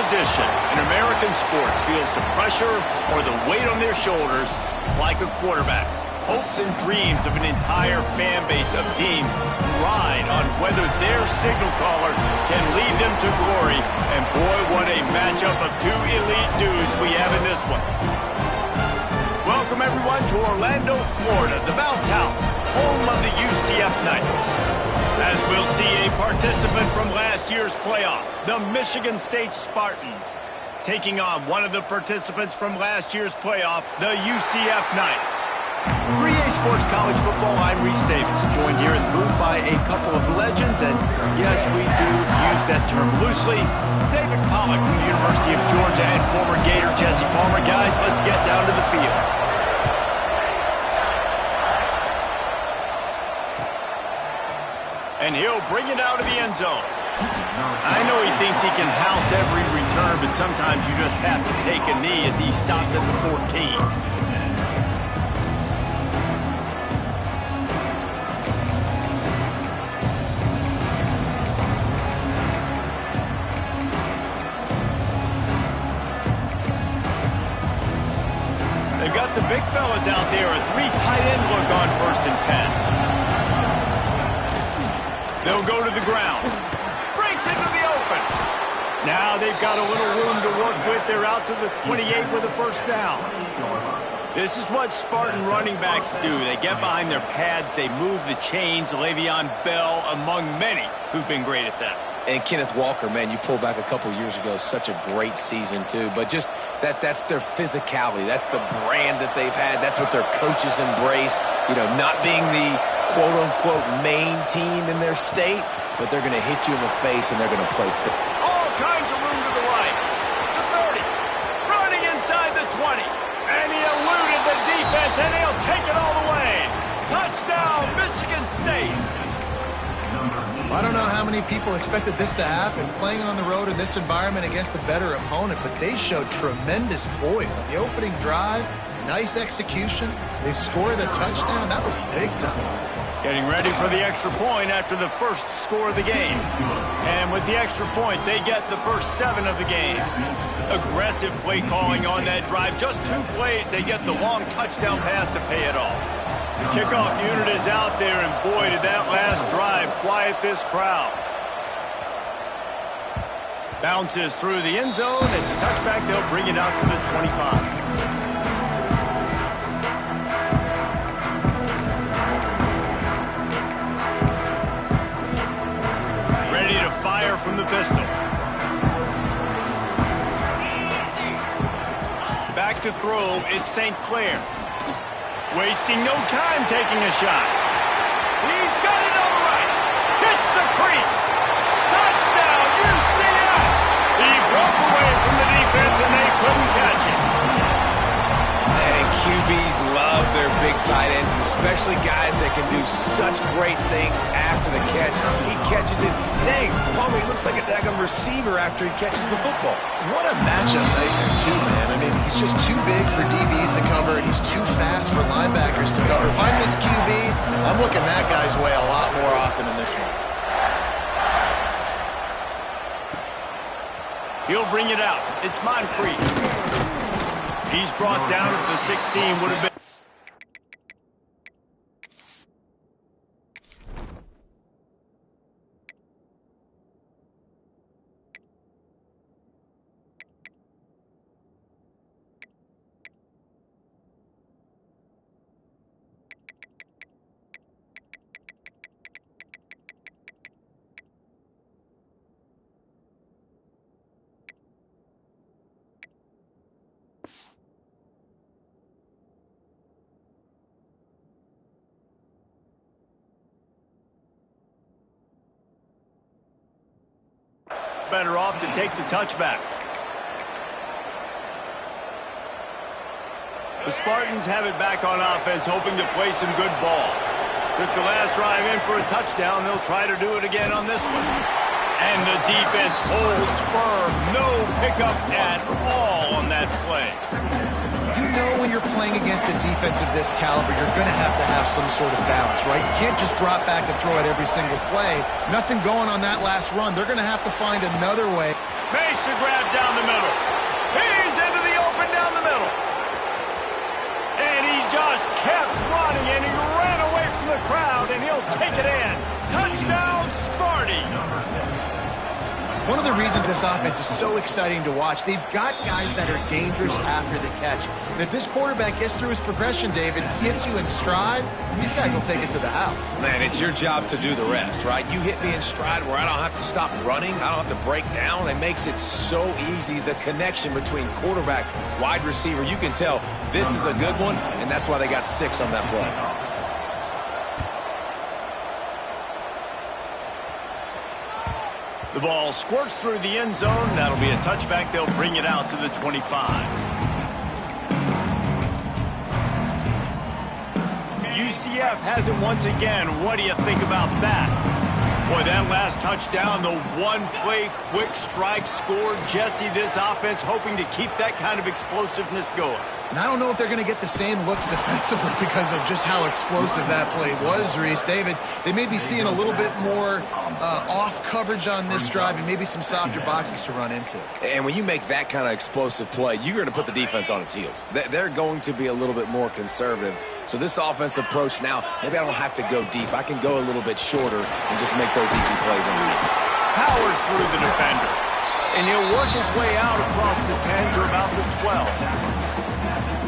position in American sports feels the pressure or the weight on their shoulders like a quarterback. Hopes and dreams of an entire fan base of teams ride on whether their signal caller can lead them to glory. And boy, what a matchup of two elite dudes we have in this one. Welcome, everyone, to Orlando, Florida, the Bounce House, home of the UCF Knights. As we'll see a participant from last year's playoff, the Michigan State Spartans, taking on one of the participants from last year's playoff, the UCF Knights. 3A Sports College Football, I'm Reese Davis, joined here in the booth by a couple of legends, and yes, we do use that term loosely. David Pollack from the University of Georgia and former Gator Jesse Palmer. Guys, let's get down to the field. And he'll bring it out of the end zone. I know he thinks he can house every return, but sometimes you just have to take a knee as he stopped at the 14. They've got the big fellas out there, a three tight end look on 1st and 10. They'll go to the ground. Breaks into the open. Now they've got a little room to work with. They're out to the 28 with a first down. This is what Spartan running backs do. They get behind their pads. They move the chains. Le'Veon Bell among many who've been great at that. And Kenneth Walker, man, you pulled back a couple years ago. Such a great season, too. But just that's their physicality. That's the brand that they've had. That's what their coaches embrace. You know, not being the quote-unquote main team in their state, but they're going to hit you in the face and they're going to play fit. All kinds of room to the right. The 30. Running inside the 20. And he eluded the defense, and he'll take it all the way. Touchdown, Michigan State. I don't know how many people expected this to happen, playing on the road in this environment against a better opponent, but they showed tremendous poise on the opening drive. Nice execution. They scored a touchdown. That was big time. Getting ready for the extra point after the first score of the game. And with the extra point, they get the first 7 of the game. Aggressive play calling on that drive. Just 2 plays, they get the long touchdown pass to pay it off. The kickoff unit is out there, and boy, did that last drive quiet this crowd. Bounces through the end zone. It's a touchback. They'll bring it out to the 25. Ready to fire from the pistol. Back to throw. It's St. Clair. Wasting no time taking a shot. He's got it on the right. Hits the crease. Touchdown, UCF. He broke away from the defense, and they couldn't catch him. And QBs love their big tight ends, and especially guys that can do such great things after the catch. He catches it. Dang, Palmer, he looks like a daggone receiver after he catches the football. What a matchup nightmare, too, man. I mean, he's just too big for DBs to cover, and he's too fast for linebackers to cover. If I'm this QB, I'm looking that guy's way a lot more often in this one. He'll bring it out. It's Moncrief. He's brought down at the 16. Would have been. Better off to take the touchback. The Spartans have it back on offense, hoping to play some good ball. Took the last drive in for a touchdown. They'll try to do it again on this one. And the defense holds firm. No pickup at all on that play. You know when you're playing against a defense of this caliber, you're going to have some sort of balance, right? You can't just drop back and throw it every single play. Nothing going on that last run. They're going to have to find another way. Makes the grab down the middle. He's into the open down the middle. And he just kept running, and he ran away from the crowd, and he'll take it in. Touchdown, Sparty. One of the reasons this offense is so exciting to watch, they've got guys that are dangerous after the catch. And if this quarterback gets through his progression, David, hits you in stride, these guys will take it to the house. Man, it's your job to do the rest, right? You hit me in stride where I don't have to stop running. I don't have to break down. It makes it so easy, the connection between quarterback, wide receiver. You can tell this is a good one, and that's why they got 6 on that play. The ball squirts through the end zone. That'll be a touchback. They'll bring it out to the 25. UCF has it once again. What do you think about that? Boy, that last touchdown, the one-play quick strike score. Jesse, this offense hoping to keep that kind of explosiveness going. And I don't know if they're going to get the same looks defensively because of just how explosive that play was, Reese. David, they may be seeing a little bit more off coverage on this drive and maybe some softer boxes to run into. And when you make that kind of explosive play, you're going to put the defense on its heels. They're going to be a little bit more conservative. So this offense approach now, maybe I don't have to go deep. I can go a little bit shorter and just make those easy plays underneath. Powers through the defender. And he'll work his way out across the 10 to about the 12.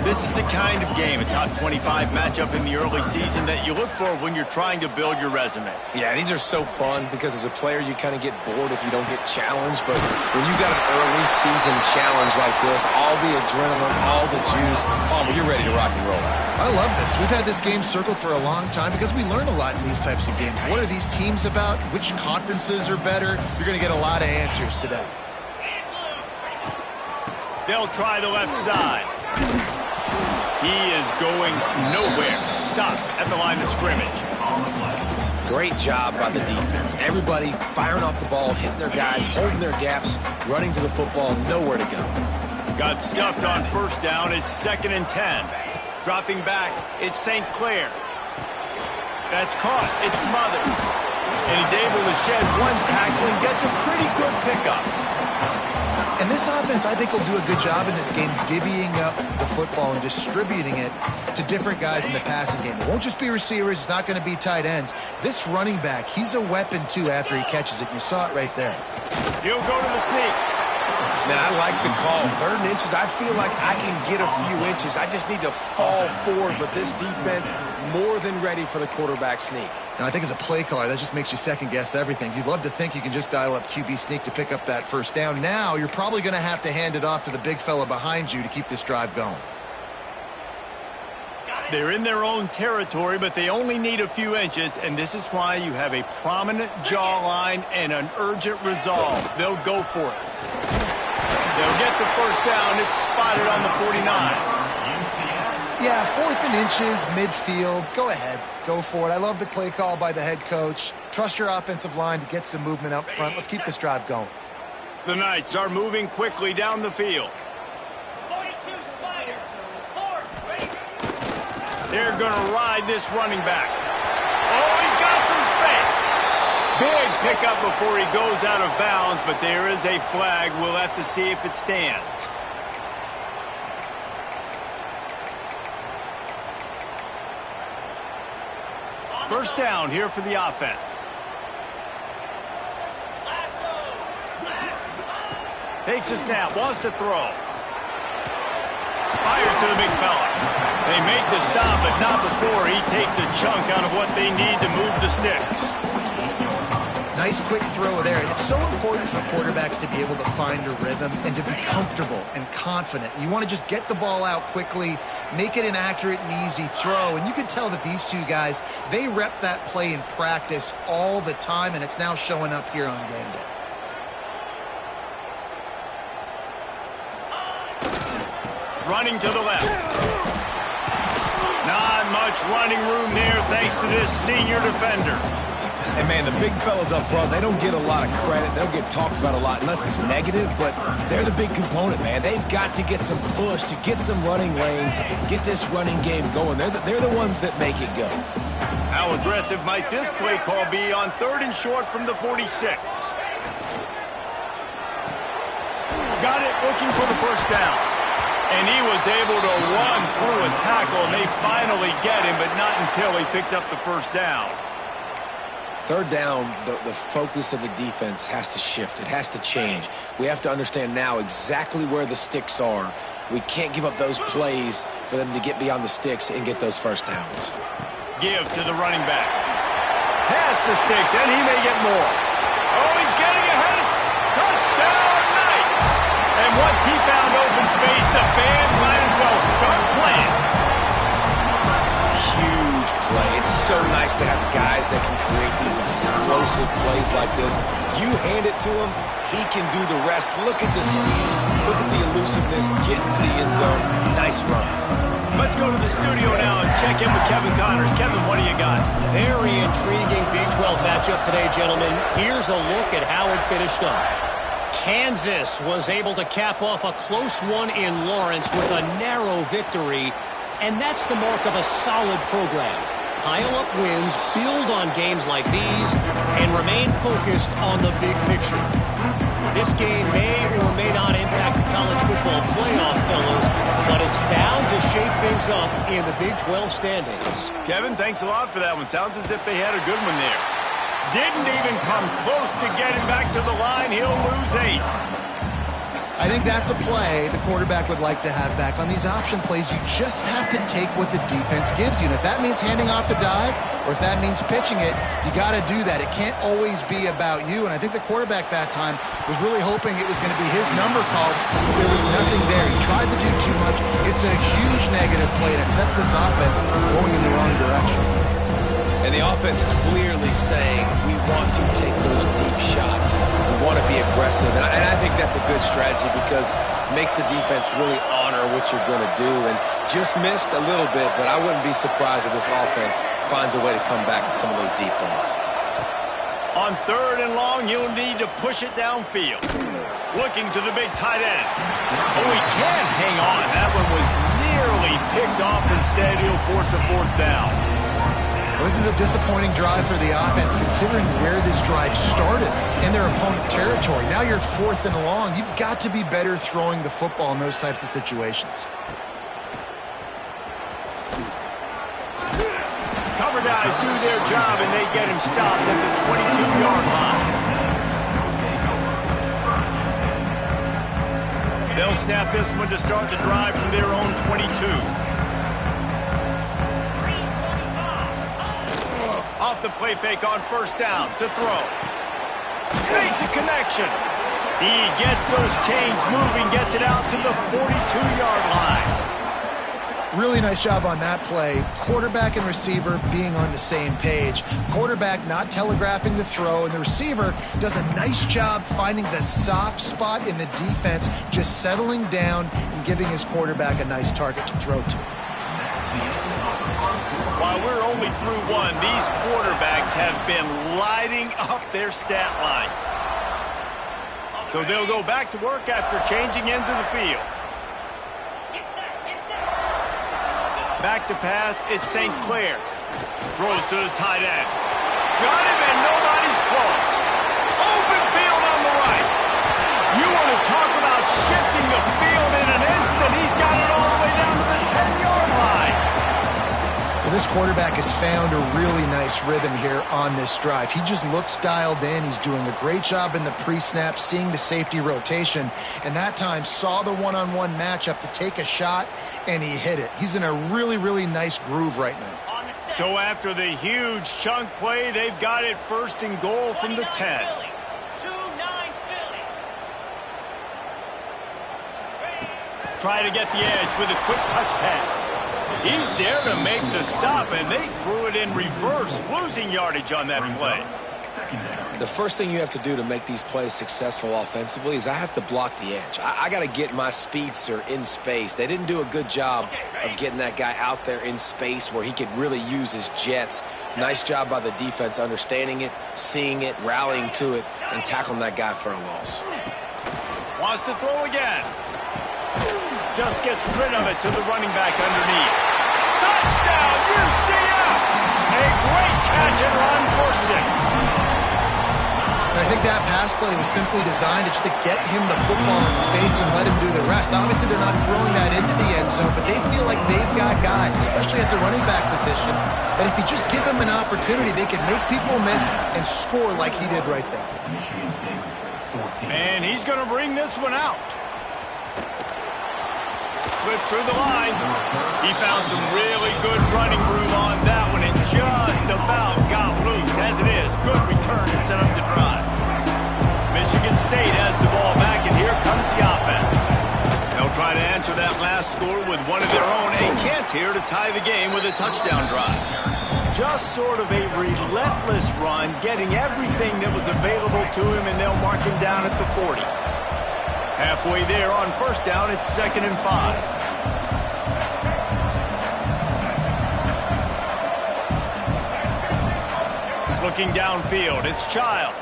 This is the kind of game, a top 25 matchup in the early season, that you look for when you're trying to build your resume. Yeah, these are so fun because as a player, you kind of get bored if you don't get challenged. But when you got an early season challenge like this, all the adrenaline, all the juice, Palmer, you're ready to rock and roll. I love this. We've had this game circled for a long time because we learn a lot in these types of games. What are these teams about? Which conferences are better? You're going to get a lot of answers today. They'll try the left side. He is going nowhere. Stop at the line of scrimmage. Great job by the defense. Everybody firing off the ball, hitting their guys, holding their gaps, running to the football, nowhere to go. Got stuffed on first down. It's 2nd and 10. Dropping back, it's St. Clair. That's caught. It Smothers. And he's able to shed one tackle and gets a pretty good pickup. And this offense, I think, will do a good job in this game divvying up the football and distributing it to different guys in the passing game. It won't just be receivers. It's not going to be tight ends. This running back, he's a weapon, too, after he catches it. You saw it right there. He'll go to the sneak. Man, I like the call. 3rd and inches, I feel like I can get a few inches. I just need to fall forward, but this defense more than ready for the quarterback sneak. Now, I think as a play caller, that just makes you second-guess everything. You'd love to think you can just dial up QB sneak to pick up that first down. Now, you're probably going to have to hand it off to the big fella behind you to keep this drive going. They're in their own territory, but they only need a few inches, and this is why you have a prominent jawline and an urgent resolve. They'll go for it. They'll get the first down. It's spotted on the 49. Yeah, 4th and inches, midfield. Go ahead. Go for it. I love the play call by the head coach. Trust your offensive line to get some movement up front. Let's keep this drive going. The Knights are moving quickly down the field. 42 Spider. 4, ready. They're going to ride this running back. Oh, he's got some space. Big pickup before he goes out of bounds, but there is a flag. We'll have to see if it stands. First down here for the offense. Takes a snap, wants to throw. Fires to the big fella. They make the stop, but not before he takes a chunk out of what they need to move the sticks. Nice quick throw there. And it's so important for quarterbacks to be able to find a rhythm and to be comfortable and confident. You want to just get the ball out quickly, make it an accurate and easy throw. And you can tell that these two guys, they rep that play in practice all the time, and it's now showing up here on game day. Running to the left. Not much running room there thanks to this senior defender. And, man, the big fellas up front, they don't get a lot of credit. They don't get talked about a lot unless it's negative, but they're the big component, man. They've got to get some push, to get some running lanes, get this running game going. They're the ones that make it go. How aggressive might this play call be on 3rd and short from the 46? Got it looking for the first down. And he was able to run through a tackle, and they finally get him, but not until he picks up the first down. Third down, the focus of the defense has to shift. It has to change. We have to understand now exactly where the sticks are. We can't give up those plays for them to get beyond the sticks and get those first downs. Give to the running back. Pass the sticks, and he may get more. Oh, he's getting a haste. Touchdown, Knights! And once he found open space, the band might as well start playing. Huge play. It's so nice to have guys that can create these explosive plays like this. You hand it to him, he can do the rest. Look at the speed. Look at the elusiveness. Get into the end zone. Nice run. Let's go to the studio now and check in with Kevin Connors. Kevin, what do you got? Very intriguing Big 12 matchup today, gentlemen. Here's a look at how it finished up. Kansas was able to cap off a close one in Lawrence with a narrow victory, and that's the mark of a solid program. Pile up wins, build on games like these, and remain focused on the big picture. This game may or may not impact the college football playoff, fellas, but it's bound to shake things up in the Big 12 standings. Kevin, thanks a lot for that one. Sounds as if they had a good one there. Didn't even come close to getting back to the line. He'll lose 8. I think that's a play the quarterback would like to have back. On these option plays, you just have to take what the defense gives you. And if that means handing off the dive, or if that means pitching it, you got to do that. It can't always be about you. And I think the quarterback that time was really hoping it was going to be his number called, but there was nothing there. He tried to do too much. It's a huge negative play that sets this offense going in the wrong direction. And the offense clearly saying, we want to take those deep shots. We want to be aggressive. And I think that's a good strategy because it makes the defense really honor what you're going to do. And just missed a little bit, but I wouldn't be surprised if this offense finds a way to come back to some of those deep balls. On 3rd and long, you'll need to push it downfield. Looking to the big tight end. Oh, he can't hang on. That one was nearly picked off. Instead, he'll force a 4th down. Well, this is a disappointing drive for the offense, considering where this drive started in their opponent territory. Now you're 4th and long. You've got to be better throwing the football in those types of situations. Cover guys do their job, and they get him stopped at the 22-yard line. They'll snap this one to start the drive from their own 22. Off the play fake on 1st down to throw. Makes a connection. He gets those chains moving, gets it out to the 42-yard line. Really nice job on that play. Quarterback and receiver being on the same page. Quarterback not telegraphing the throw, and the receiver does a nice job finding the soft spot in the defense, just settling down and giving his quarterback a nice target to throw to. While we're only through one, these quarterbacks have been lighting up their stat lines. So they'll go back to work after changing into the field. Back to pass, it's St. Clair. Throws to the tight end. Got him, and nobody's close. Open field on the right. You want to talk about shifting the field in an instant. He's got it all the way down to the 10-yard line. Well, this quarterback has found a really nice rhythm here on this drive. He just looks dialed in. He's doing a great job in the pre-snap, seeing the safety rotation, and that time saw the one-on-one matchup to take a shot, and he hit it. He's in a really, really nice groove right now. So after the huge chunk play, they've got it 1st and goal from the 10. Try to get the edge with a quick touch pass. He's there to make the stop, and they threw it in reverse, losing yardage on that play. The first thing you have to do to make these plays successful offensively is I have to block the edge. I got to get my speedster in space. They didn't do a good job of getting that guy out there in space where he could really use his jets. Nice job by the defense understanding it, seeing it, rallying to it, and tackling that guy for a loss. Wants to throw again. Just gets rid of it to the running back underneath. Touchdown, UCF! A great catch and run for 6. think that pass play was simply designed just to get him the football in space and let him do the rest? Obviously, they're not throwing that into the end zone, but they feel like they've got guys, especially at the running back position, that if you just give them an opportunity, they can make people miss and score like he did right there. And he's going to bring this one out. Slips through the line. He found some really good running room on that one and just about got loose. As it is, good return to set up the drive. Michigan State has the ball back, and here comes the offense. They'll try to answer that last score with one of their own. A chance here to tie the game with a touchdown drive. Just sort of a relentless run, getting everything that was available to him, and they'll mark him down at the 40. Halfway there on first down, it's 2nd and 5. Looking downfield, it's Childs.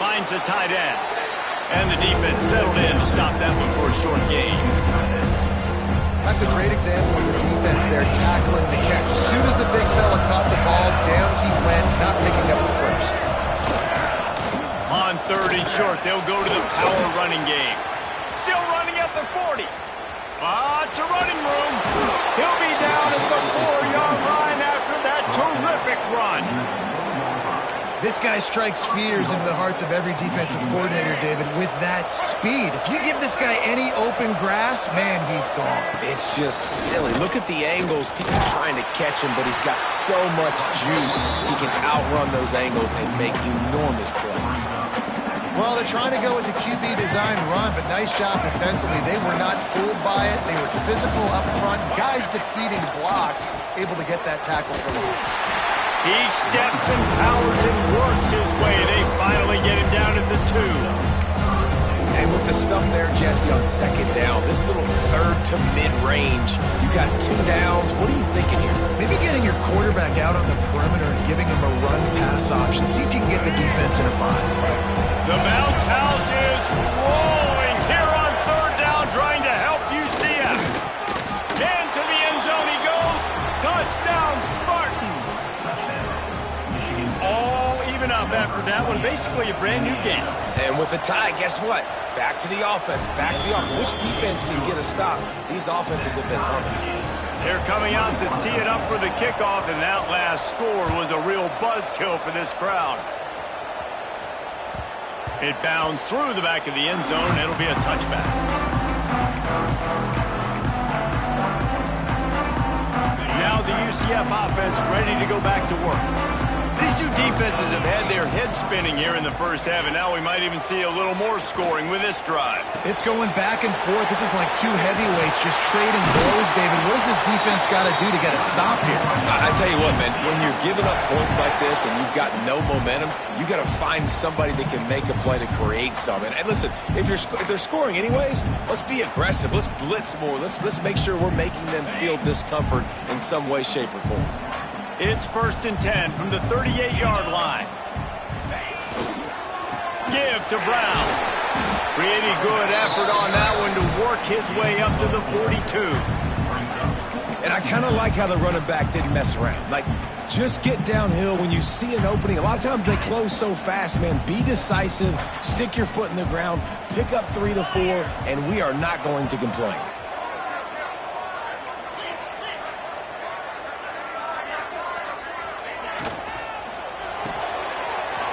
Finds the tight end. And the defense settled in to stop that one for a short gain. That's a great example of the defense there tackling the catch. As soon as the big fella caught the ball, down he went, not picking up the first. On 3rd and short, they'll go to the power running game. Still running at the 40. Lots of running room. He'll be down at the 4-yard line after that terrific run. This guy strikes fears into the hearts of every defensive coordinator, David, with that speed. If you give this guy any open grass, man, he's gone. It's just silly. Look at the angles. People are trying to catch him, but he's got so much juice. He can outrun those angles and make enormous plays. Well, they're trying to go with the QB design run, but nice job defensively. They were not fooled by it. They were physical up front. Guys defeating blocks, able to get that tackle for loss. He steps and powers and works his way. They finally get him down at the 2. And with the stuff there, Jesse, on 2nd down, this little 3rd to mid-range, you got 2 downs. What are you thinking here? Maybe getting your quarterback out on the perimeter and giving him a run-pass option. See if you can get the defense in a bind. The bounce house is rolling here on 3rd down, trying to help UCF. Into the end zone he goes. Touchdown, Spartans. All even up after that one. Basically a brand new game. And with a tie, guess what? Back to the offense. Back to the offense. Which defense can get a stop? These offenses have been humming. They're coming out to tee it up for the kickoff, and that last score was a real buzzkill for this crowd. It bounds through the back of the end zone. It'll be a touchback. Now the UCF offense ready to go back to work. These two defenses have had their heads spinning here in the first half, and now we might even see a little more scoring with this drive. It's going back and forth. This is like two heavyweights just trading blows, David. What does this defense got to do to get a stop here? I tell you what, man, when you're giving up points like this and you've got no momentum, you got to find somebody that can make a play to create something. And listen, if they're scoring anyways, let's be aggressive. Let's blitz more. Let's make sure we're making them feel discomfort in some way, shape, or form. It's 1st and 10 from the 38-yard line. Give to Brown. Pretty good effort on that one to work his way up to the 42. And I kind of like how the running back didn't mess around. Like, just get downhill when you see an opening. A lot of times they close so fast, man. Be decisive, stick your foot in the ground, pick up 3 to 4, and we are not going to complain.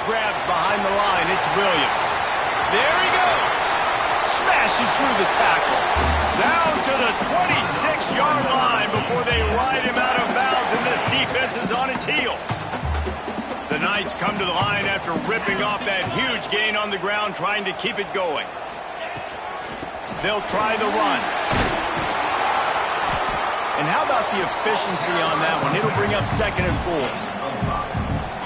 Grabbed behind the line, it's Williams. There he goes. Smashes through the tackle. Down to the 26-yard line before they ride him out of bounds, and this defense is on its heels. The Knights come to the line after ripping off that huge gain on the ground, trying to keep it going. They'll try the run. And how about the efficiency on that one? It'll bring up 2nd and 4.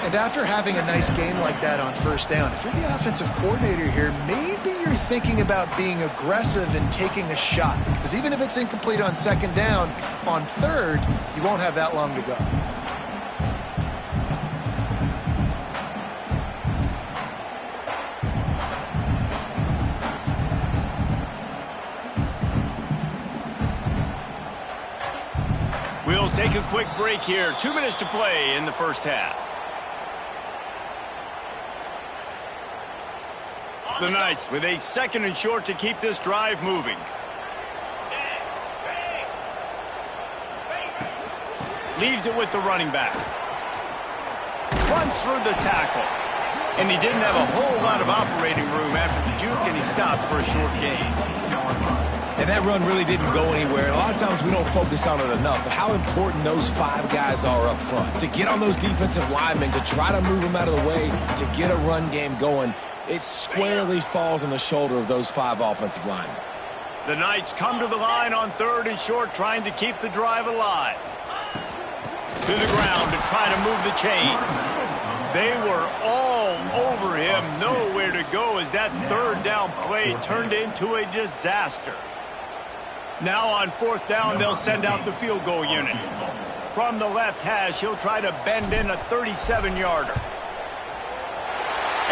And after having a nice game like that on first down, if you're the offensive coordinator here, maybe you're thinking about being aggressive and taking a shot. Because even if it's incomplete on 2nd down, on 3rd, you won't have that long to go. We'll take a quick break here. 2 minutes to play in the first half. The Knights with a 2nd and short to keep this drive moving. Leaves it with the running back. Runs through the tackle. And he didn't have a whole lot of operating room after the juke, and he stopped for a short gain. And that run really didn't go anywhere. And a lot of times we don't focus on it enough, but how important those 5 guys are up front. To get on those defensive linemen, to try to move them out of the way, to get a run game going, it squarely falls on the shoulder of those 5 offensive linemen. The Knights come to the line on 3rd and short, trying to keep the drive alive. To the ground to try to move the chains. They were all over him, nowhere to go as that 3rd down play turned into a disaster. Now on 4th down, they'll send out the field goal unit. From the left hash, he'll try to bend in a 37-yarder.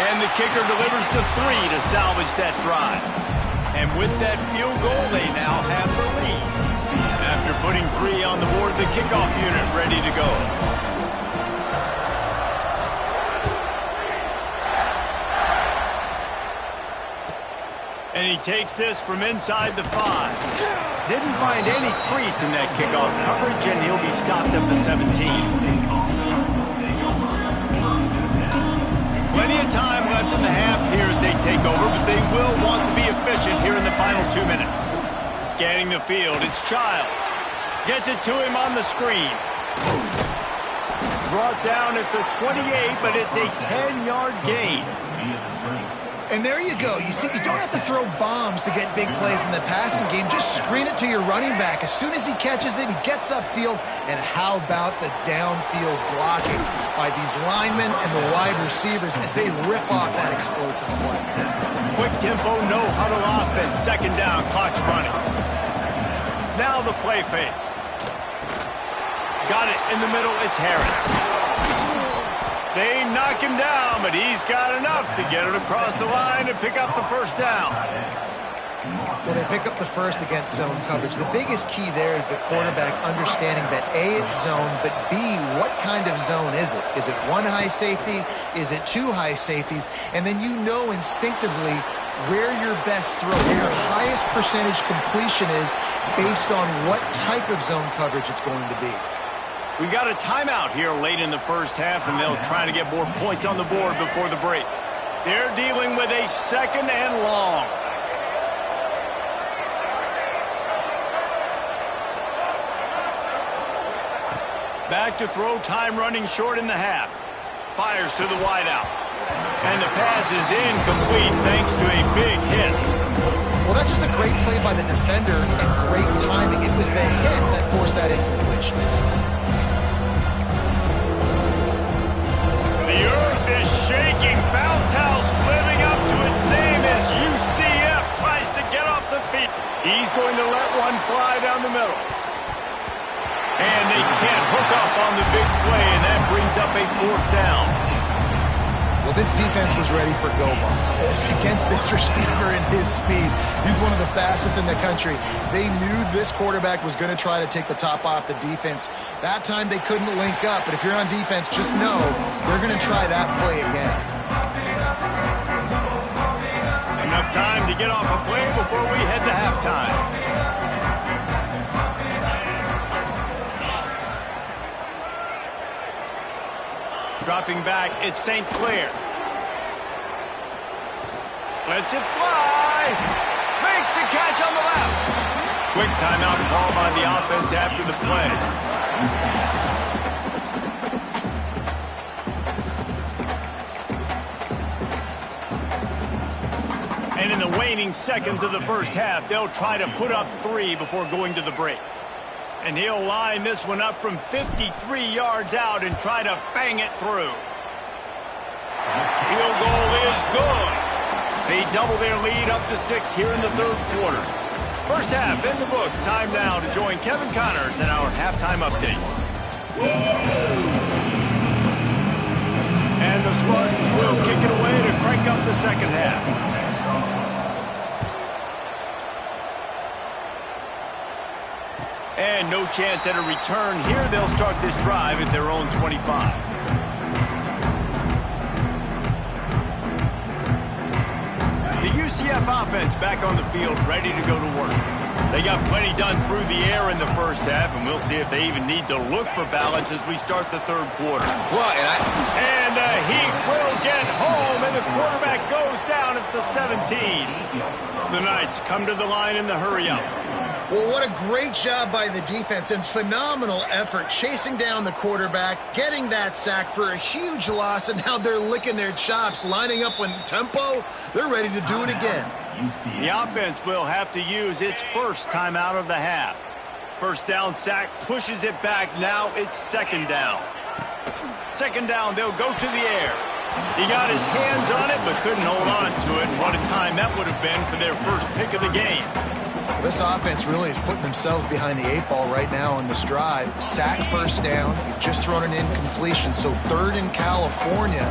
And the kicker delivers the 3 to salvage that drive. And with that field goal, they now have the lead. After putting 3 on the board, the kickoff unit ready to go. And he takes this from inside the 5. Didn't find any crease in that kickoff coverage, and he'll be stopped at the 17. Plenty of time left in the half here as they take over, but they will want to be efficient here in the final 2 minutes. Scanning the field, it's Childs. Gets it to him on the screen. Brought down at the 28, but it's a 10-yard gain. And there you go. You see, you don't have to throw bombs to get big plays in the passing game. Just screen it to your running back. As soon as he catches it, he gets upfield. And how about the downfield blocking by these linemen and the wide receivers as they rip off that explosive play. Quick tempo, no huddle offense. 2nd down, clock's running. Now the play fake. Got it in the middle, it's Harris. They knock him down, but he's got enough to get it across the line and pick up the 1st down. Well, they pick up the 1st against zone coverage. The biggest key there is the quarterback understanding that A, it's zone, but B, what kind of zone is it? Is it 1 high safety? Is it 2 high safeties? And then you know instinctively where your best throw, where your highest percentage completion is based on what type of zone coverage it's going to be. We got a timeout here late in the 1st half, and they'll try to get more points on the board before the break. They're dealing with a 2nd and long. Back to throw, time running short in the half. Fires to the wideout. And the pass is incomplete thanks to a big hit. Well, that's just a great play by the defender and great timing. It was the hit that forced that incompletion. The earth is shaking. Bounce house living up to its name as UCF tries to get off the field. He's going to let one fly down the middle. And they can't hook up on the big play, and that brings up a 4th down. Well, this defense was ready for go-balls. Against this receiver and his speed, he's one of the fastest in the country. They knew this quarterback was going to try to take the top off the defense. That time they couldn't link up, but if you're on defense, just know they're going to try that play again. Enough time to get off a play before we head to halftime. Dropping back, it's St. Clair. Lets it fly. Makes the catch on the left. Quick timeout call by the offense after the play. And in the waning seconds of the 1st half, they'll try to put up 3 before going to the break. And he'll line this one up from 53 yards out and try to bang it through. Field goal is good. They double their lead up to 6 here in the 3rd quarter. 1st half in the books. Time now to join Kevin Connors in our halftime update. And the Spartans will kick it away to crank up the 2nd half. And no chance at a return here. They'll start this drive at their own 25. The UCF offense back on the field, ready to go to work. They got plenty done through the air in the first half, and we'll see if they even need to look for balance as we start the third quarter. Well, and the Heat will get home, and the quarterback goes down at the 17. The Knights come to the line in the hurry-up. Well, what a great job by the defense and phenomenal effort chasing down the quarterback, getting that sack for a huge loss, and now they're licking their chops, lining up in tempo. They're ready to do it again. The offense will have to use its first time out of the half. First down sack pushes it back. Now it's second down. Second down, they'll go to the air. He got his hands on it but couldn't hold on to it. And what a time that would have been for their first pick of the game. This offense really is putting themselves behind the 8 ball right now on this drive. Sack first down. You've just thrown an incompletion, so third in California.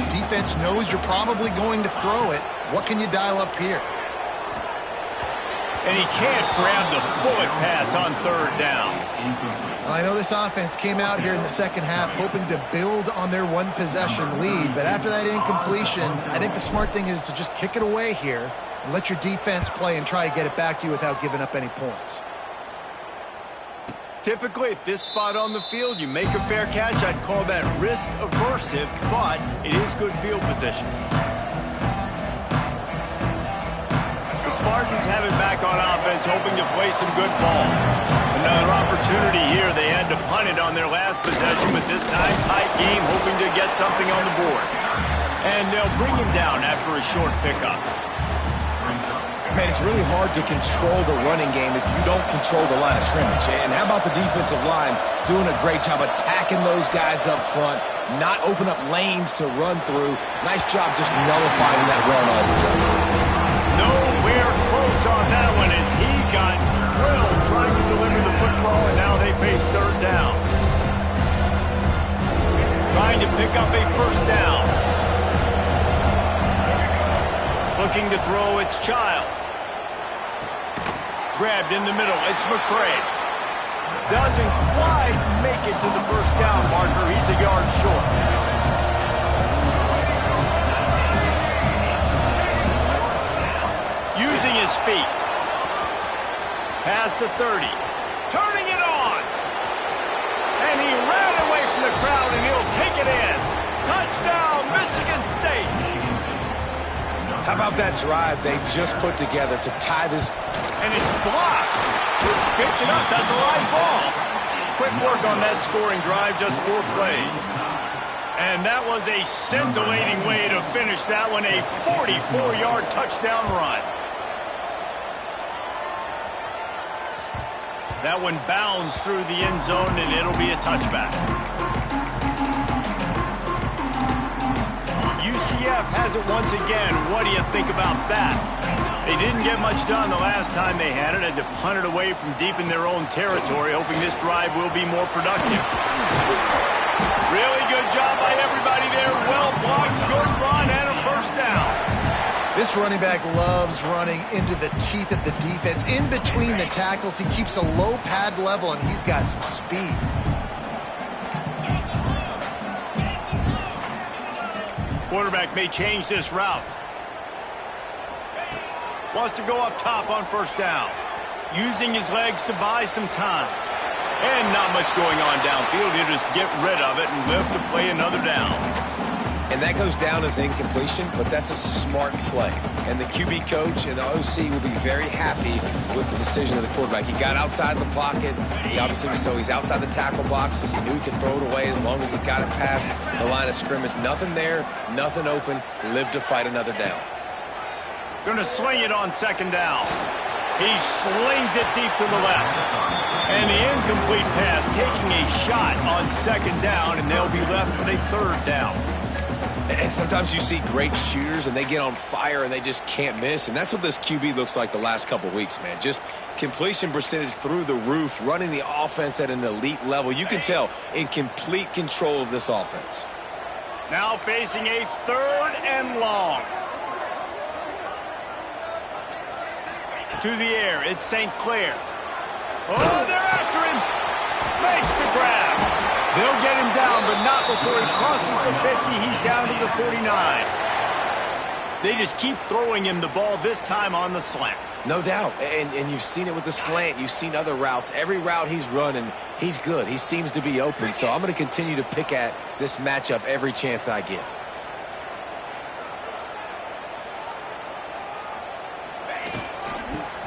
Defense knows you're probably going to throw it. What can you dial up here? And he can't grab the bullet pass on third down. I know this offense came out here in the second half hoping to build on their one-possession lead, but after that incompletion, I think the smart thing is to just kick it away here and let your defense play and try to get it back to you without giving up any points. Typically, at this spot on the field, you make a fair catch. I'd call that risk-aversive, but it is good field position. The Spartans have it back on offense, hoping to play some good ball. Another opportunity here. They had to punt it on their last possession, but this time, tight game, hoping to get something on the board. And they'll bring him down after a short pickup. Man, it's really hard to control the running game if you don't control the line of scrimmage. And how about the defensive line doing a great job attacking those guys up front, not open up lanes to run through. Nice job just nullifying that run altogether. Nowhere close on that one as he got drilled trying to deliver the football, and now they face third down. Trying to pick up a first down. Looking to throw, it's Childs. Grabbed in the middle, it's McCray. Doesn't quite make it to the first down marker. He's a yard short. Using his feet. Past the 30. Turning it on. And he ran away from the crowd, and he'll take it in. Touchdown, Michigan State. How about that drive they just put together to tie this? And it's blocked. Pitch it up. That's a live ball. Quick work on that scoring drive, just 4 plays. And that was a scintillating way to finish that one, a 44-yard touchdown run. That one bounds through the end zone, and it'll be a touchback. UCF has it once again. What do you think about that? They didn't get much done the last time they had it. Had to punt it away from deep in their own territory, hoping this drive will be more productive. Really good job by everybody there. Well blocked, good run, and a first down. This running back loves running into the teeth of the defense. In between the tackles, he keeps a low pad level, and he's got some speed. Quarterback may change this route. Wants to go up top on first down. Using his legs to buy some time. And not much going on downfield. He'll just get rid of it and live to play another down. And that goes down as incompletion, but that's a smart play. And the QB coach and the OC will be very happy with the decision of the quarterback. He got outside the pocket. He obviously was so he's outside the tackle boxes. He knew he could throw it away as long as he got it past the line of scrimmage. Nothing there, nothing open. Live to fight another down. Going to sling it on second down. He slings it deep to the left. And the incomplete pass taking a shot on second down, and they'll be left with a third down. And sometimes you see great shooters, and they get on fire, and they just can't miss. And that's what this QB looks like the last couple weeks, man. Just completion percentage through the roof, running the offense at an elite level. You can tell in complete control of this offense. Now facing a third and long. To the air, it's St. Clair. Oh, they're after him. Makes the grab. They'll get him down, but not before he crosses the 50. He's down to the 49. They just keep throwing him the ball, this time on the slant. No doubt, and you've seen it with the slant. You've seen other routes. Every route he's running, he's good. He seems to be open, so I'm going to continue to pick at this matchup every chance I get.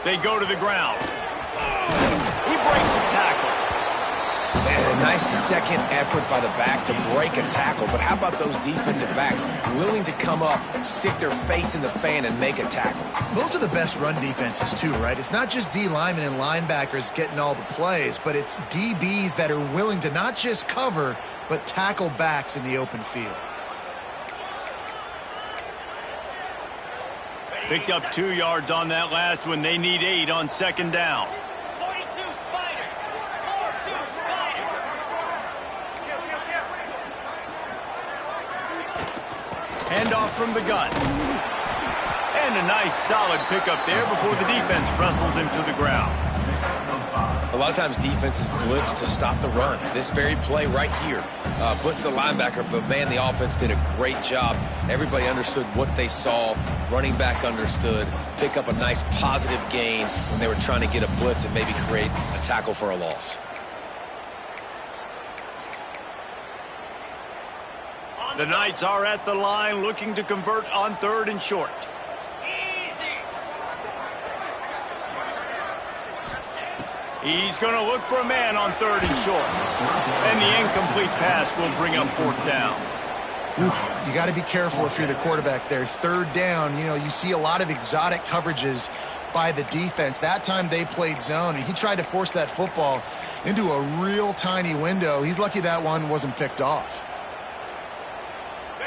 They go to the ground. He breaks a tackle. Man, a nice second effort by the back to break a tackle. But how about those defensive backs willing to come up, stick their face in the fan, and make a tackle? Those are the best run defenses, too, right? It's not just D linemen and linebackers getting all the plays, but it's DBs that are willing to not just cover, but tackle backs in the open field. Picked up 2 yards on that last one. They need 8 on second down. 42 Spider. 4-2 Spider. Handoff from the gun. And a nice solid pickup there before the defense wrestles him to the ground. A lot of times defenses blitz to stop the run. This very play right here, blitz the linebacker, but man, the offense did a great job. Everybody understood what they saw. Running back understood. Pick up a nice positive gain when they were trying to get a blitz and maybe create a tackle for a loss. The Knights are at the line looking to convert on 3rd and short. He's going to look for a man on 3rd and short. And the incomplete pass will bring up 4th down. Oof, you got to be careful if you're the quarterback there. 3rd down, you see a lot of exotic coverages by the defense. That time they played zone, and he tried to force that football into a real tiny window. He's lucky that one wasn't picked off.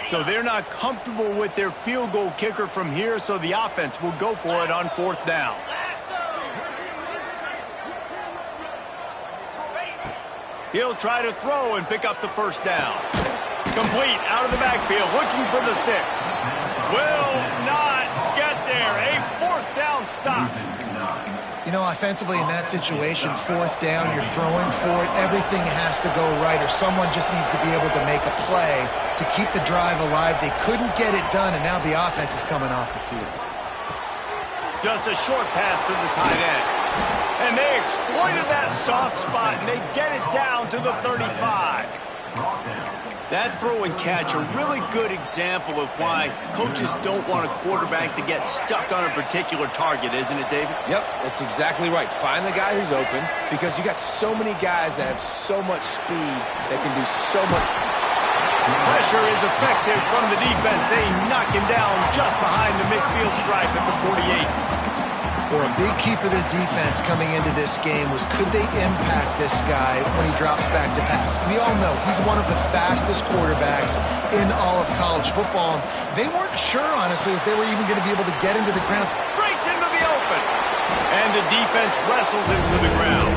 So they're not comfortable with their field goal kicker from here, so the offense will go for it on 4th down. He'll try to throw and pick up the 1st down. Complete out of the backfield, looking for the sticks. Will not get there. A 4th down stop. Offensively in that situation, 4th down, you're throwing for it. Everything has to go right, or someone just needs to be able to make a play to keep the drive alive. They couldn't get it done, and now the offense is coming off the field. Just a short pass to the tight end. And they exploited that soft spot, and they get it down to the 35. That throw and catch, a really good example of why coaches don't want a quarterback to get stuck on a particular target, isn't it, David? Yep, that's exactly right. Find the guy who's open, because you got so many guys that have so much speed that can do so much. Pressure is effective from the defense. They knock him down just behind the midfield stripe at the 48. Well, a big key for this defense coming into this game was, could they impact this guy when he drops back to pass? We all know he's one of the fastest quarterbacks in all of college football. They weren't sure, honestly, if they were even going to be able to get him to the ground. Breaks into the open. And the defense wrestles him to the ground.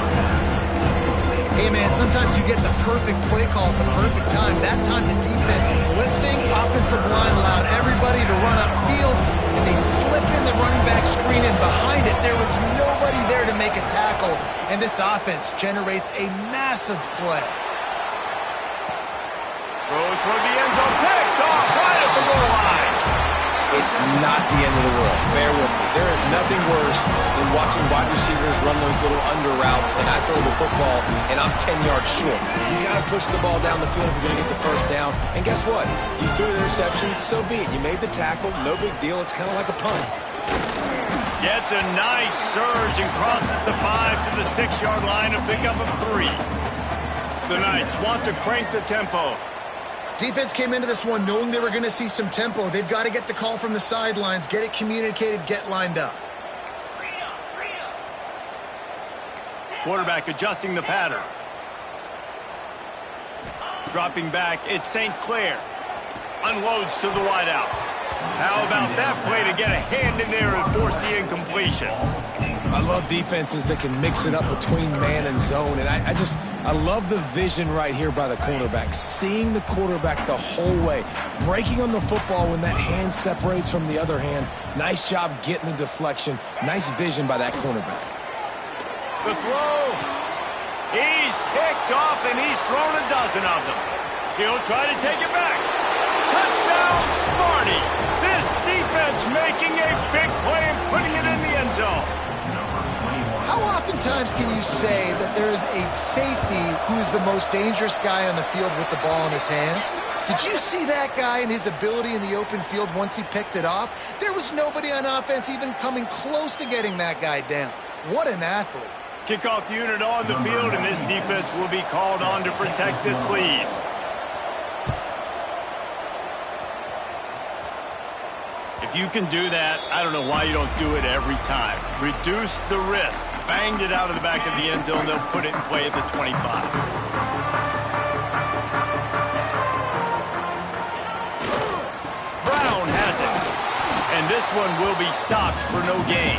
Hey, man, sometimes you get the perfect play call at the perfect time. That time the defense blitzing, offensive line allowed everybody to run upfield, and they slip in the running back screen, and behind it there was nobody there to make a tackle, and this offense generates a massive play. Throw toward the end zone, picked off right at the goal line. It's not the end of the world. Bear with me. There is nothing worse than watching wide receivers run those little under routes, and I throw the football, and I'm 10 yards short. You got to push the ball down the field if you're going to get the 1st down. And guess what? You threw an interception, so be it. You made the tackle, no big deal. It's kind of like a punt. Gets a nice surge and crosses the 5 to the 6-yard line, a pickup of 3. The Knights want to crank the tempo. Defense came into this one knowing they were going to see some tempo. They've got to get the call from the sidelines, get it communicated, get lined up. Quarterback adjusting the pattern. Dropping back, it's St. Clair. Unloads to the wideout. How about that play to get a hand in there and force the incompletion? I love defenses that can mix it up between man and zone, and I love the vision right here by the cornerback, seeing the quarterback the whole way, breaking on the football when that hand separates from the other hand. Nice job getting the deflection. Nice vision by that cornerback. The throw. He's picked off, and he's thrown a dozen of them. He'll try to take it back. Touchdown, Smarty! This defense making a big play and putting it in the end zone. How oftentimes can you say that there is a safety who is the most dangerous guy on the field with the ball in his hands? Did you see that guy and his ability in the open field once he picked it off? There was nobody on offense even coming close to getting that guy down. What an athlete. Kickoff unit on the field, and this defense will be called on to protect this lead. If you can do that, I don't know why you don't do it every time. Reduce the risk. Banged it out of the back of the end zone. They'll put it in play at the 25. Brown has it. And this one will be stopped for no gain.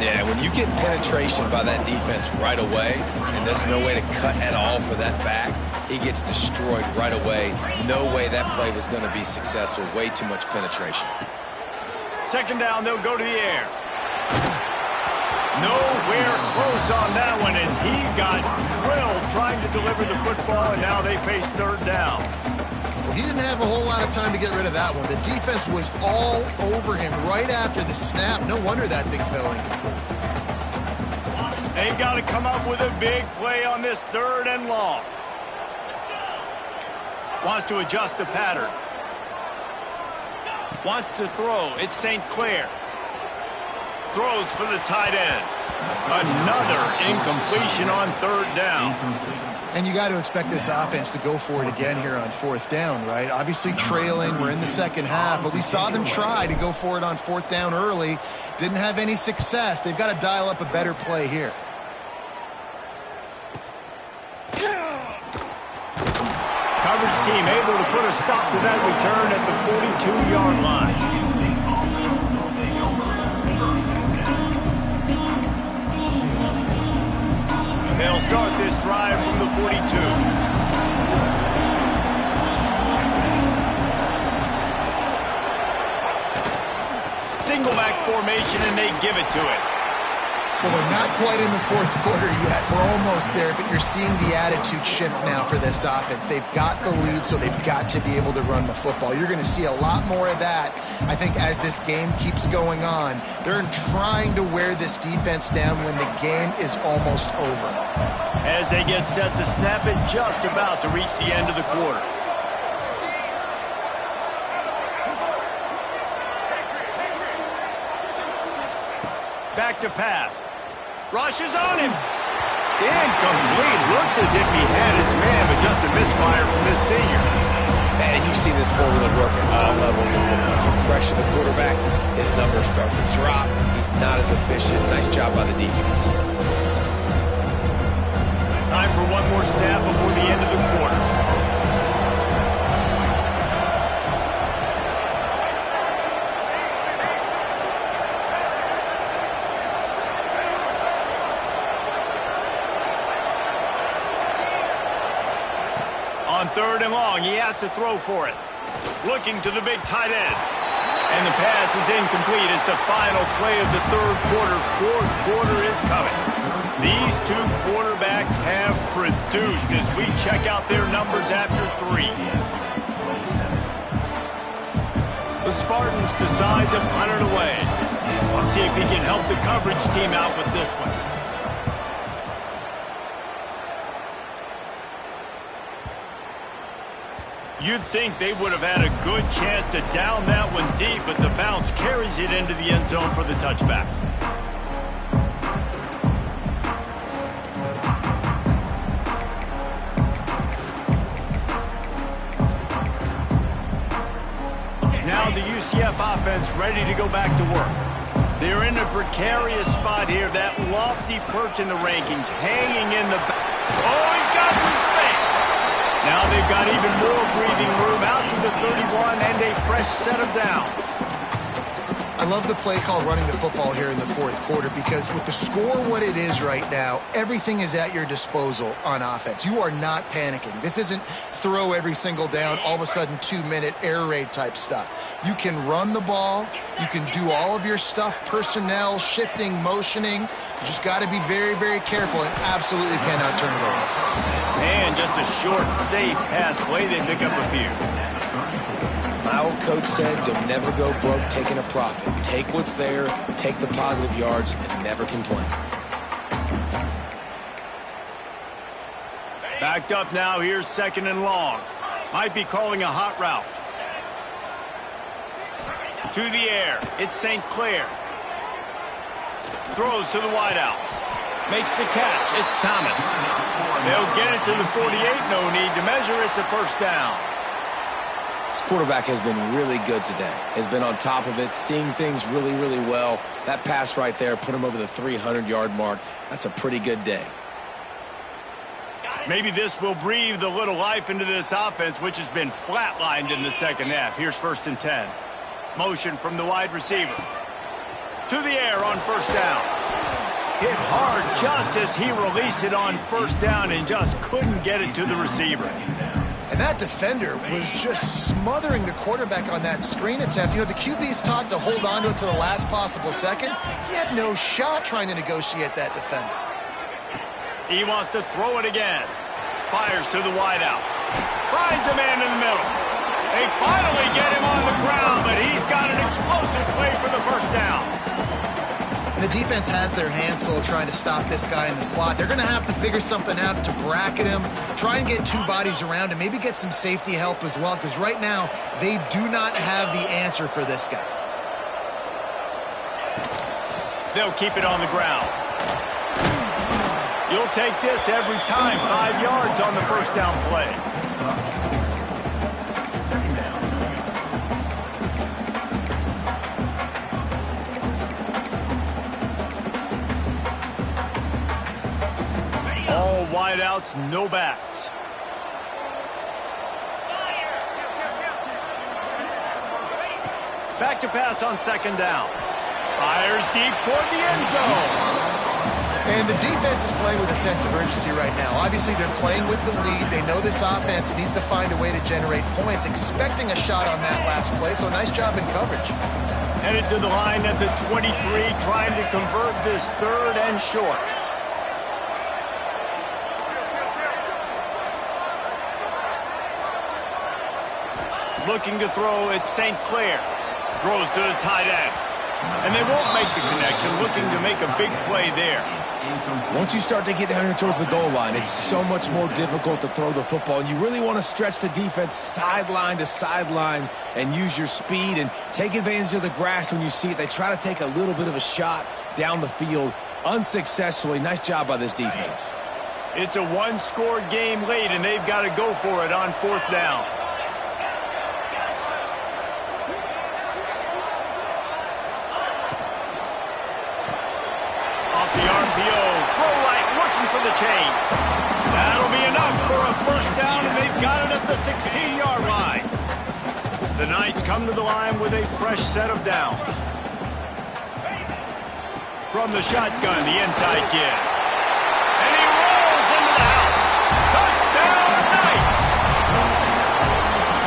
Yeah, when you get penetration by that defense right away, and there's no way to cut at all for that back, he gets destroyed right away. No way that play was going to be successful. Way too much penetration. Second down, they'll go to the air. Nowhere close on that one as he got drilled trying to deliver the football, and now they face third down. Well, he didn't have a whole lot of time to get rid of that one. The defense was all over him right after the snap. No wonder that thing fell in. They've got to come up with a big play on this third and long. Wants to adjust the pattern. Wants to throw. It's St. Clair. Throws for the tight end. Another incompletion on third down. And you got to expect this offense to go for it again here on fourth down, right? Obviously trailing. We're in the second half, but we saw them try to go for it on fourth down early. Didn't have any success. They've got to dial up a better play here. Coverage team able to put a stop to that return at the 42-yard line. They'll start this drive from the 42. Single back formation, and they give it to it. Well, we're not quite in the fourth quarter yet. We're almost there, but you're seeing the attitude shift now for this offense. They've got the lead, so they've got to be able to run the football. You're going to see a lot more of that, I think, as this game keeps going on. They're trying to wear this defense down when the game is almost over. As they get set to snap it, just about to reach the end of the quarter. Back to pass. Rushes on him. Incomplete. Looked as if he had his man, but just a misfire from this senior. And you see this formula work at all levels of football. You pressure the quarterback, his numbers start to drop. He's not as efficient. Nice job by the defense. Time for one more snap before the end of the quarter. On third and long, he has to throw for it. Looking to the big tight end. And the pass is incomplete. It's the final play of the third quarter. Fourth quarter is coming. These two quarterbacks have produced as we check out their numbers after three. The Spartans decide to punt it away. Let's see if he can help the coverage team out with this one. You'd think they would have had a good chance to down that one deep, but the bounce carries it into the end zone for the touchback. Now the UCF offense ready to go back to work. They're in a precarious spot here. That lofty perch in the rankings, hanging in the back. Oh, he's got some space. Now they've got even more breathing room out to the 31 and a fresh set of downs. I love the play call running the football here in the fourth quarter because with the score what it is right now, everything is at your disposal on offense. You are not panicking. This isn't throw every single down, all of a sudden 2-minute air raid type stuff. You can run the ball. You can do all of your stuff, personnel, shifting, motioning. You just got to be very, very careful and absolutely cannot turn it over. And just a short, safe pass play. They pick up a few. My old coach said you'll never go broke taking a profit. Take what's there, take the positive yards, and never complain. Backed up now, here's 2nd and long. Might be calling a hot route. To the air, it's St. Clair. Throws to the wideout. Makes the catch, it's Thomas. They'll get it to the 48, no need to measure, it's a first down. This quarterback has been really good today. Has been on top of it, seeing things really, really well. That pass right there put him over the 300-yard mark. That's a pretty good day. Maybe this will breathe a little life into this offense, which has been flatlined in the second half. Here's 1st and 10. Motion from the wide receiver. To the air on first down. Hit hard just as he released it on first down and just couldn't get it to the receiver. And that defender was just smothering the quarterback on that screen attempt. You know, the QB's taught to hold on to it to the last possible second. He had no shot trying to negotiate that defender. He wants to throw it again. Fires to the wideout. Finds a man in the middle. They finally get him on the ground, but he's got an explosive play for the first down. The defense has their hands full trying to stop this guy in the slot. They're going to have to figure something out to bracket him, try and get 2 bodies around, and maybe get some safety help as well, because right now they do not have the answer for this guy. They'll keep it on the ground. You'll take this every time. 5 yards on the first down play. All wideouts, no backs. Back to pass on 2nd down. Fires deep toward the end zone. And the defense is playing with a sense of urgency right now. Obviously, they're playing with the lead. They know this offense needs to find a way to generate points, expecting a shot on that last play, so nice job in coverage. Headed to the line at the 23, trying to convert this 3rd and short. Looking to throw at St. Clair. Throws to the tight end. And they won't make the connection, looking to make a big play there. Once you start to get down here towards the goal line, it's so much more difficult to throw the football. And you really want to stretch the defense sideline to sideline and use your speed and take advantage of the grass when you see it. They try to take a little bit of a shot down the field unsuccessfully. Nice job by this defense. It's a 1-score game late, and they've got to go for it on 4th down. Off the RPO, throw right, looking for the chains. That'll be enough for a first down, and they've got it at the 16-yard line. The Knights come to the line with a fresh set of downs. From the shotgun, the inside give. And he rolls into the house. Touchdown, Knights!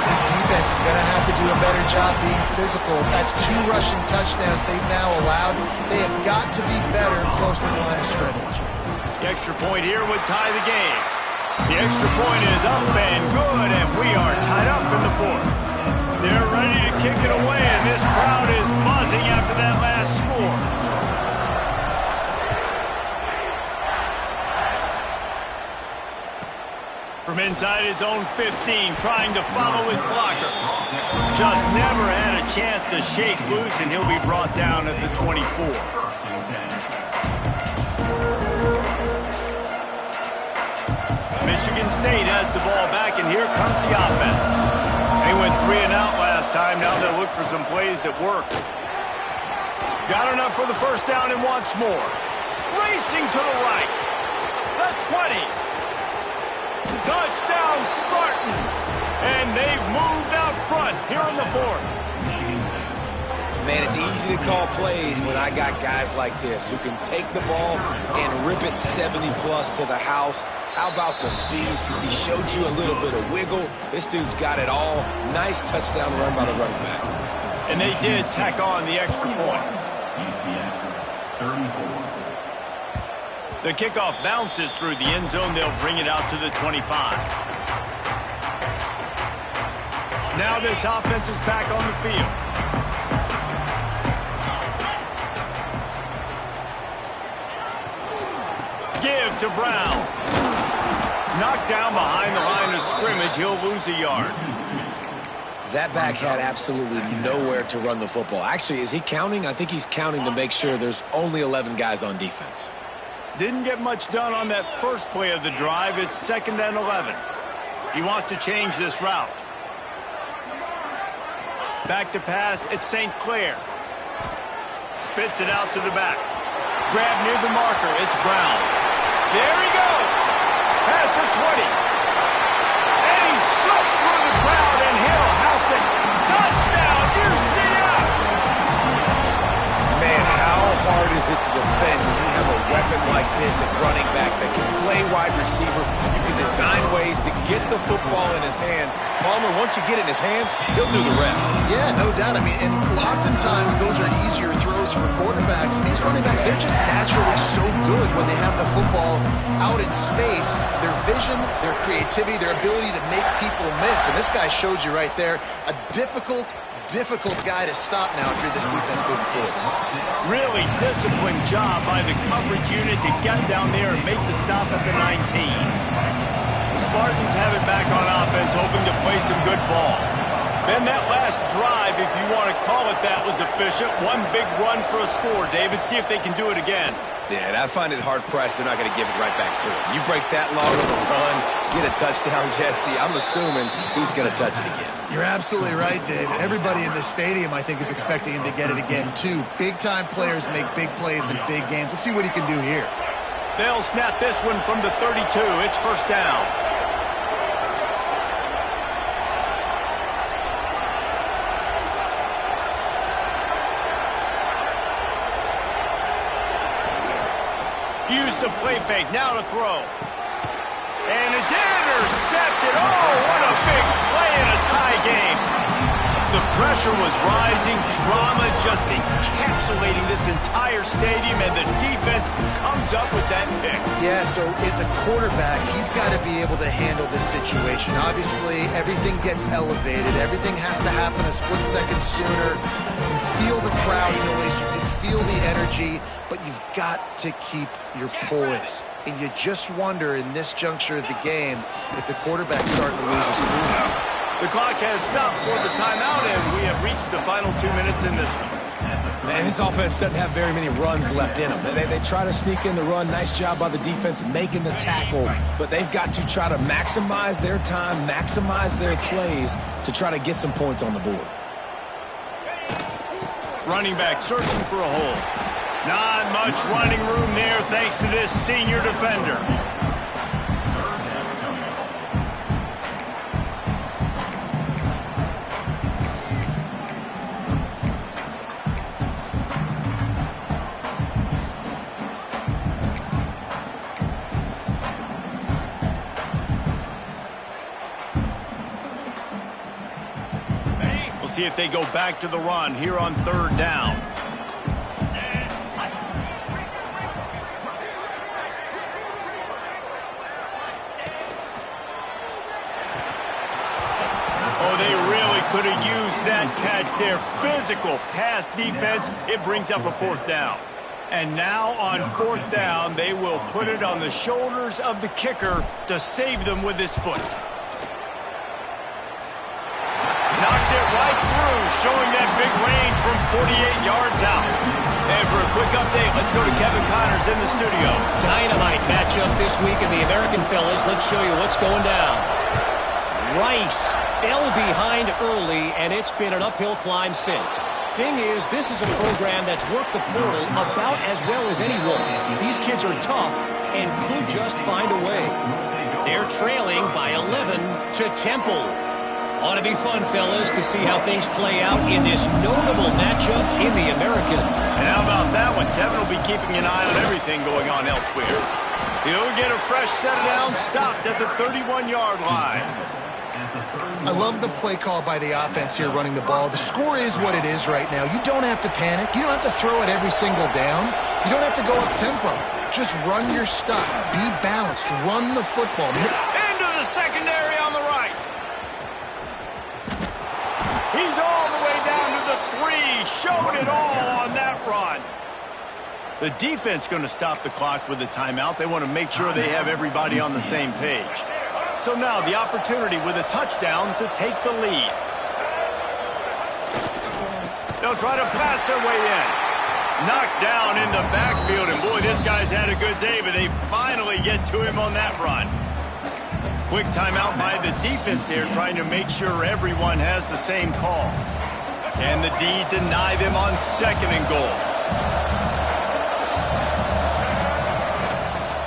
This defense is going to have to do a better job being physical. That's 2 rushing touchdowns they've now allowed. They have got to be better close to the line of scrimmage. The extra point here would tie the game. The extra point is up and good, and we are tied up in the 4th. They're ready to kick it away, and this crowd is buzzing after that last score. From inside his own 15, trying to follow his blockers. Just never had a chance to shake loose, and he'll be brought down at the 24. Michigan State has the ball back, and here comes the offense. They went 3 and out last time. Now they'll look for some plays that work. Got enough for the first down and wants more. Racing to the right. The 20. Touchdown, Spartans! And they've moved out front here in the 4th. Man, it's easy to call plays when I got guys like this who can take the ball and rip it 70-plus to the house. How about the speed? He showed you a little bit of wiggle. This dude's got it all. Nice touchdown run by the running back. And they did tack on the extra point. The kickoff bounces through the end zone. They'll bring it out to the 25. Now this offense is back on the field. Give to Brown. Knocked down behind the line of scrimmage. He'll lose a yard. That back had absolutely nowhere to run the football. Actually, is he counting? I think he's counting to make sure there's only 11 guys on defense. Didn't get much done on that first play of the drive. It's 2nd and 11. He wants to change this route. Back to pass, it's St. Clair. Spits it out to the back. Grab near the marker, it's Brown. There he goes! Past the 20. And he slipped through the crowd, and Hill house it. Touchdown, UCF! Man, how hard is it to defend when you have a weapon like this at running back that can play wide receiver? You can design ways to get the football in his hand. Palmer, once you get it in his hands, he'll do the rest. Yeah, no doubt. I mean, and oftentimes those are easier throws for quarterbacks. And these running backs, they're just naturally so good when they have the football out in space. Their vision, their creativity, their ability to make people miss. And this guy showed you right there, a difficult guy to stop now if you're this defense moving forward. Really disciplined job by the coverage unit to get down there and make the stop at the 19. The Spartans have it back on offense, hoping to play some good ball. Then that last drive, if you want to call it that, was efficient. One big run for a score, David. See if they can do it again. Yeah, and I find it hard-pressed. They're not going to give it right back to him. You break that long of a run, get a touchdown, Jesse, I'm assuming he's going to touch it again. You're absolutely right, Dave. Everybody in this stadium, I think, is expecting him to get it again, too. Big-time players make big plays in big games. Let's see what he can do here. They'll snap this one from the 32. It's 1st down. Use the play fake, now to throw. And it's intercepted. Oh, what a big play in a tie game. The pressure was rising, drama just encapsulating this entire stadium, and the defense comes up with that pick. Yeah, so the quarterback, he's got to be able to handle this situation. Obviously, everything gets elevated. Everything has to happen a split second sooner. You feel the crowd noise. You can feel the energy, but you've got to keep your poise. And you just wonder in this juncture of the game if the quarterback's starting to lose his cool. The clock has stopped for the timeout, and we have reached the final 2 minutes in this one. Man, this offense doesn't have very many runs left in them. They try to sneak in the run. Nice job by the defense making the tackle, but they've got to try to maximize their time, maximize their plays to try to get some points on the board. Running back searching for a hole. Not much running room there thanks to this senior defender. See if they go back to the run here on 3rd down. Oh, they really could have used that catch there. Physical pass defense. It brings up a 4th down. And now on 4th down, they will put it on the shoulders of the kicker to save them with his foot. Knocked it right through, showing that big range from 48 yards out. And for a quick update, let's go to Kevin Connors in the studio. Dynamite matchup this week in the American, fellas. Let's show you what's going down. Rice fell behind early, and it's been an uphill climb since. Thing is, this is a program that's worked the portal about as well as anyone. These kids are tough and could just find a way. They're trailing by 11 to Temple. Ought to be fun, fellas, to see how things play out in this notable matchup in the American. And how about that one? Kevin will be keeping an eye on everything going on elsewhere. He'll get a fresh set down, stopped at the 31-yard line. I love the play call by the offense here running the ball. The score is what it is right now. You don't have to panic. You don't have to throw it every single down. You don't have to go up tempo. Just run your stuff. Be balanced. Run the football. Into the secondary on the right. showed it all on that run. The defense going to stop the clock with a timeout. They want to make sure they have everybody on the same page. So now the opportunity with a touchdown to take the lead. They'll try to pass their way in. Knocked down in the backfield, and boy, this guy's had a good day, but they finally get to him on that run. Quick timeout by the defense here, trying to make sure everyone has the same call. Can the D deny them on 2nd and goal?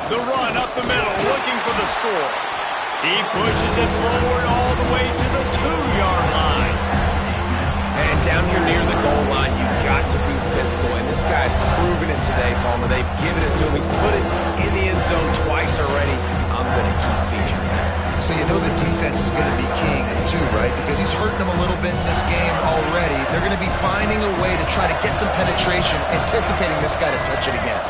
The run up the middle, looking for the score. He pushes it forward all the way to the 2-yard line. And down here near the goal line, you've got to be physical. And this guy's proven it today, Palmer. They've given it to him. He's put it in the end zone twice already. I'm going to keep featuring that. So you know the defense is going to be king, too, right? Because he's hurting them a little bit in this game already. They're going to be finding a way to try to get some penetration, anticipating this guy to touch it again.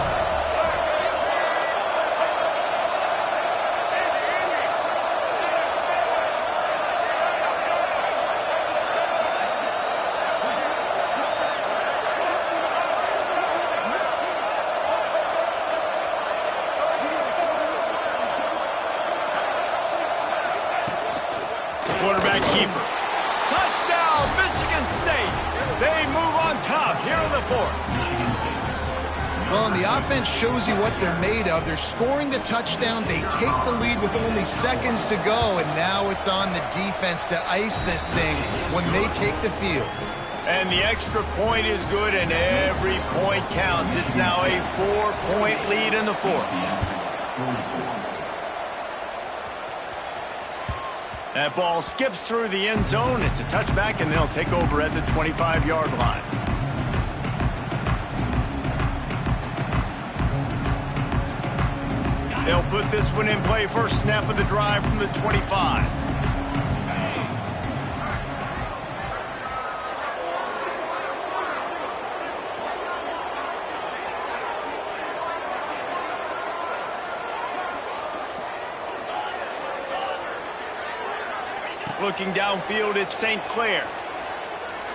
Quarterback keeper. Touchdown, Michigan State. They move on top here in the 4th. Well, and the offense shows you what they're made of. They're scoring the touchdown. They take the lead with only seconds to go, and now it's on the defense to ice this thing when they take the field. And the extra point is good, and every point counts. It's now a 4-point lead in the 4th. That ball skips through the end zone. It's a touchback, and they'll take over at the 25-yard line. They'll put this one in play. First snap of the drive from the 25. Looking downfield, it's St. Clair.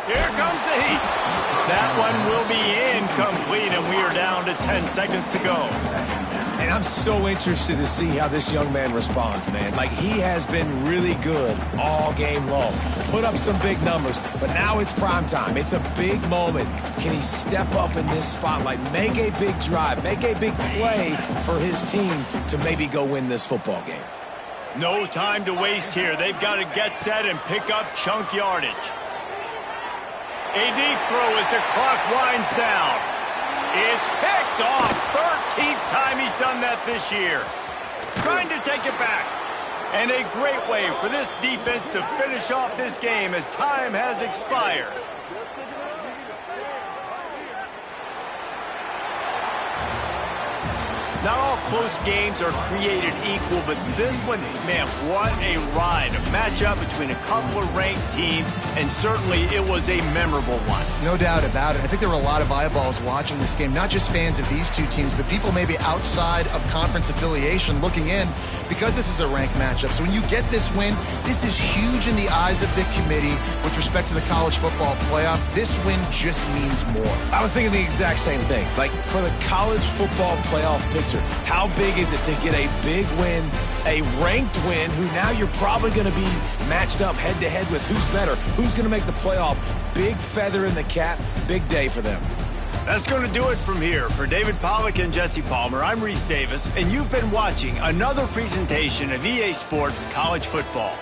Here comes the heat. That one will be incomplete, and we are down to 10 seconds to go. And I'm so interested to see how this young man responds, man. Like, he has been really good all game long. Put up some big numbers, but now it's prime time. It's a big moment. Can he step up in this spotlight, make a big drive, make a big play for his team to maybe go win this football game? No time to waste here. They've got to get set and pick up chunk yardage. A deep throw as the clock winds down. It's picked off. 13th time he's done that this year. Trying to take it back. And a great way for this defense to finish off this game as time has expired. Not all close games are created equal, but this one, man, what a ride. A matchup between a couple of ranked teams, and certainly it was a memorable one. No doubt about it. I think there were a lot of eyeballs watching this game, not just fans of these two teams, but people maybe outside of conference affiliation looking in because this is a ranked matchup. So when you get this win, this is huge in the eyes of the committee with respect to the college football playoff. This win just means more. I was thinking the exact same thing. Like, for the college football playoff picture, how big is it to get a big win, a ranked win, who now you're probably going to be matched up head-to-head with who's better, who's going to make the playoff. Big feather in the cap, big day for them. That's going to do it from here. For David Pollack and Jesse Palmer, I'm Reese Davis, and you've been watching another presentation of EA Sports College Football.